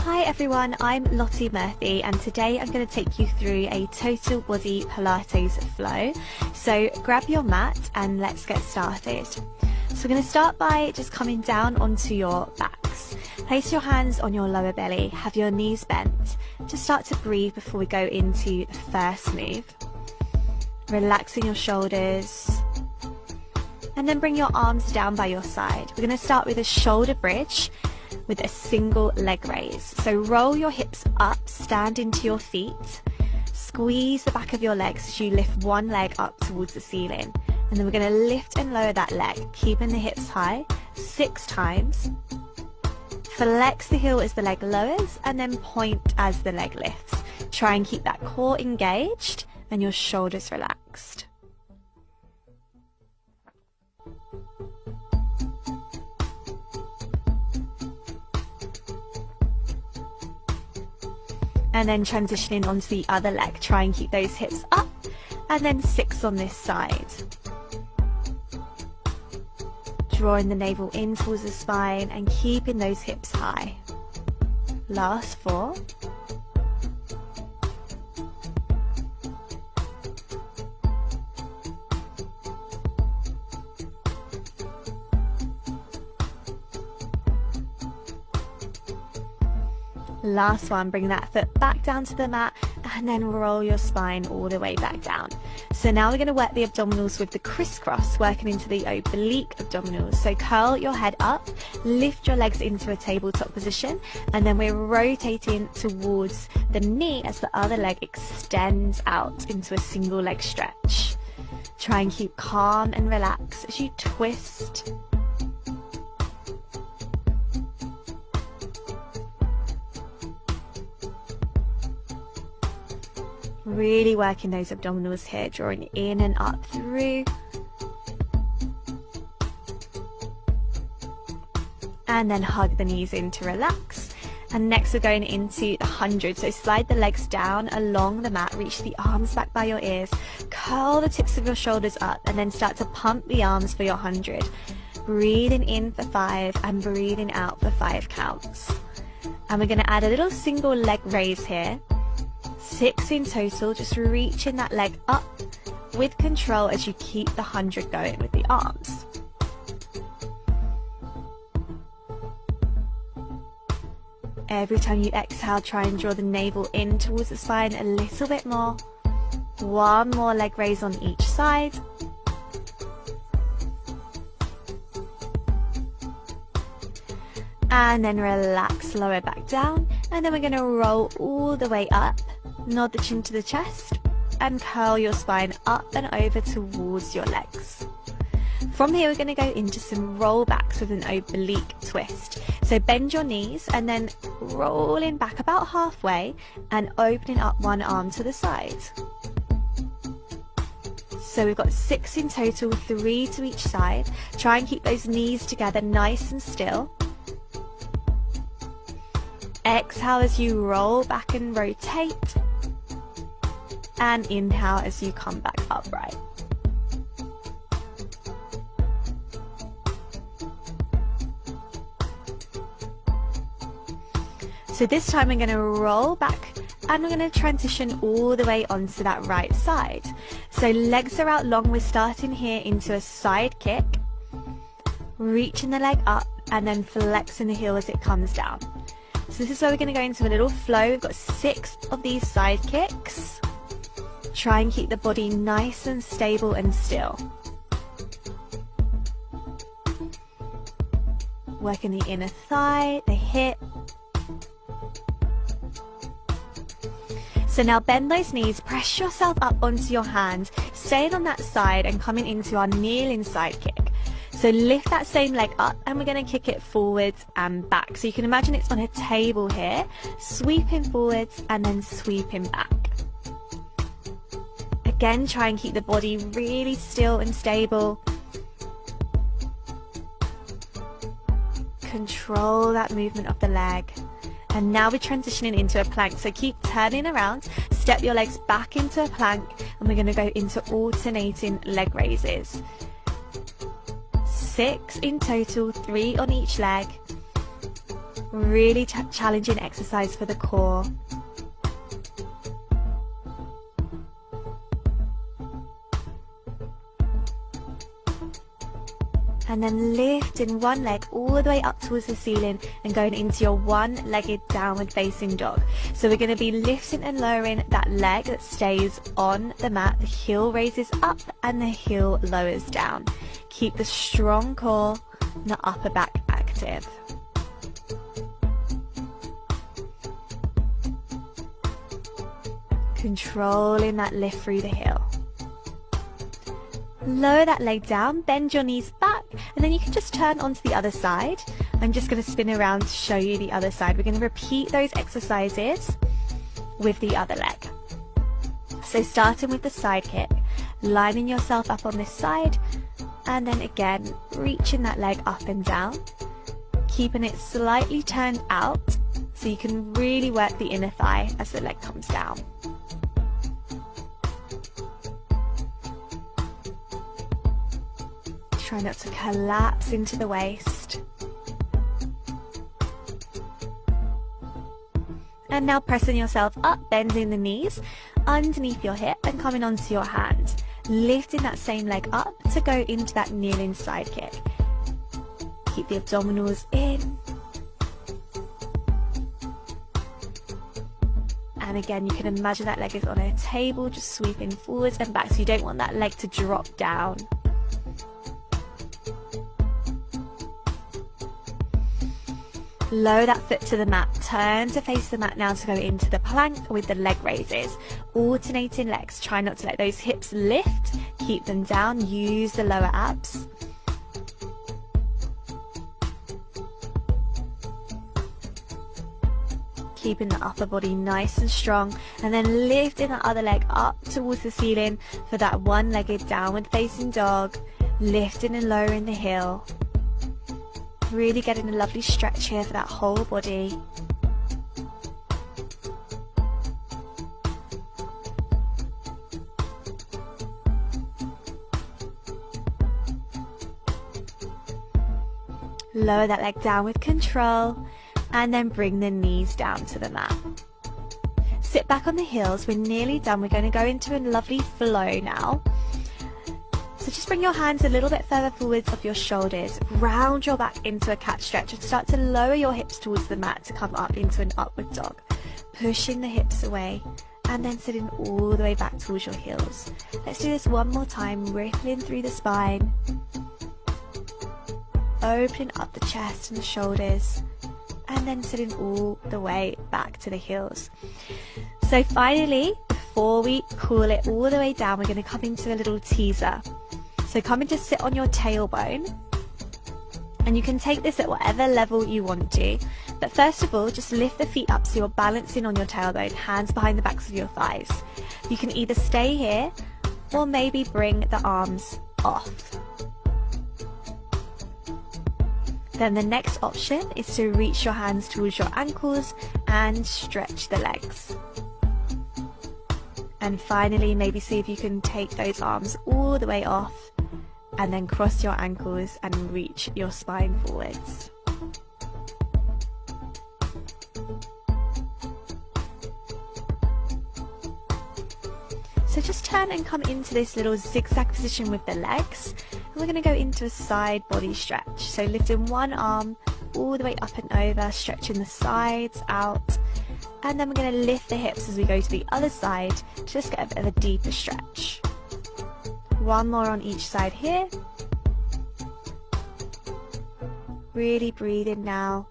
Hi everyone, I'm Lottie Murphy and today I'm going to take you through a total body Pilates flow. So grab your mat and let's get started. So we're going to start by just coming down onto your backs. Place your hands on your lower belly, have your knees bent. Just start to breathe before we go into the first move. Relaxing your shoulders. And then bring your arms down by your side. We're going to start with a shoulder bridge with a single leg raise. So roll your hips up, stand into your feet, squeeze the back of your legs as you lift one leg up towards the ceiling. And then we're going to lift and lower that leg, keeping the hips high 6 times. Flex the heel as the leg lowers and then point as the leg lifts. Try and keep that core engaged and your shoulders relaxed. And then transitioning onto the other leg, try and keep those hips up, and then 6 on this side. Drawing the navel in towards the spine and keeping those hips high. Last 4. Last one, bring that foot back down to the mat and then roll your spine all the way back down. So now we're going to work the abdominals with the crisscross, working into the oblique abdominals. So curl your head up, lift your legs into a tabletop position, and then we're rotating towards the knee as the other leg extends out into a single leg stretch. Try and keep calm and relaxed as you twist. Really working those abdominals here, drawing in and up through. And then hug the knees in to relax. And next we're going into the 100. So slide the legs down along the mat, reach the arms back by your ears, curl the tips of your shoulders up, and then start to pump the arms for your 100. Breathing in for 5 and breathing out for 5 counts. And we're going to add a little single leg raise here. 6 in total, just reaching that leg up with control as you keep the 100 going with the arms. Every time you exhale, try and draw the navel in towards the spine a little bit more. 1 more leg raise on each side. And then relax, lower back down. And then we're going to roll all the way up. Nod the chin to the chest and curl your spine up and over towards your legs. From here we're going to go into some rollbacks with an oblique twist. So bend your knees and then rolling back about halfway and opening up one arm to the side. So we've got 6 in total, 3 to each side. Try and keep those knees together nice and still. Exhale as you roll back and rotate. And inhale as you come back upright. So this time we're going to roll back and we're going to transition all the way onto that right side. So legs are out long, we're starting here into a side kick, reaching the leg up and then flexing the heel as it comes down. So this is where we're going to go into a little flow. We've got 6 of these side kicks. Try and keep the body nice and stable and still. Working the inner thigh, the hip. So now bend those knees, press yourself up onto your hands, staying on that side and coming into our kneeling side kick. So lift that same leg up and we're going to kick it forwards and back. So you can imagine it's on a table here, sweeping forwards and then sweeping back. Again, try and keep the body really still and stable. Control that movement of the leg. And now we're transitioning into a plank. So keep turning around, step your legs back into a plank, and we're going to go into alternating leg raises. 6 in total, 3 on each leg. Really challenging exercise for the core. And then lifting one leg all the way up towards the ceiling and going into your one-legged downward facing dog. So we're going to be lifting and lowering that leg that stays on the mat. The heel raises up and the heel lowers down. Keep the strong core and the upper back active. Controlling that lift through the heel. Lower that leg down, bend your knees back, and then you can just turn onto the other side. I'm just going to spin around to show you the other side. We're going to repeat those exercises with the other leg. So starting with the side kick, lining yourself up on this side, and then again, reaching that leg up and down, keeping it slightly turned out so you can really work the inner thigh as the leg comes down. Try not to collapse into the waist. And now pressing yourself up, bending the knees underneath your hip and coming onto your hands. Lifting that same leg up to go into that kneeling side kick. Keep the abdominals in. And again, you can imagine that leg is on a table, just sweeping forwards and back, so you don't want that leg to drop down. Lower that foot to the mat, turn to face the mat now to go into the plank with the leg raises. Alternating legs, try not to let those hips lift, keep them down, use the lower abs. Keeping the upper body nice and strong, and then lifting the other leg up towards the ceiling for that one-legged downward facing dog, lifting and lowering the heel. Really getting a lovely stretch here for that whole body. Lower that leg down with control and then bring the knees down to the mat. Sit back on the heels, we're nearly done. We're going to go into a lovely flow now. So just bring your hands a little bit further forwards of your shoulders, round your back into a cat stretch and start to lower your hips towards the mat to come up into an upward dog. Pushing the hips away and then sitting all the way back towards your heels. Let's do this one more time, rippling through the spine, opening up the chest and the shoulders, and then sitting all the way back to the heels. So finally, before we cool it all the way down, we're going to come into a little teaser. So come and just sit on your tailbone, and you can take this at whatever level you want to. But first of all, just lift the feet up so you're balancing on your tailbone, hands behind the backs of your thighs. You can either stay here or maybe bring the arms off. Then the next option is to reach your hands towards your ankles and stretch the legs. And finally, maybe see if you can take those arms all the way off and then cross your ankles and reach your spine forwards. So just turn and come into this little zigzag position with the legs. And we're going to go into a side body stretch. So lifting one arm all the way up and over, stretching the sides out. And then we're going to lift the hips as we go to the other side to just get a bit of a deeper stretch. One more on each side here. Really breathe in now.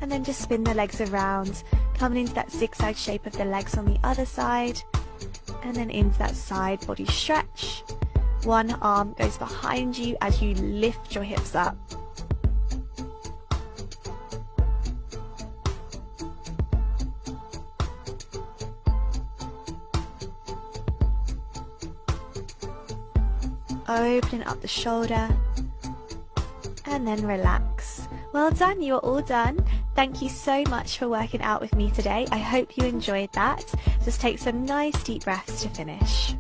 And then just spin the legs around, coming into that zigzag shape of the legs on the other side, and then into that side body stretch. One arm goes behind you as you lift your hips up. Opening up the shoulder and then relax. Well done, you're all done. Thank you so much for working out with me today. I hope you enjoyed that. Just take some nice deep breaths to finish.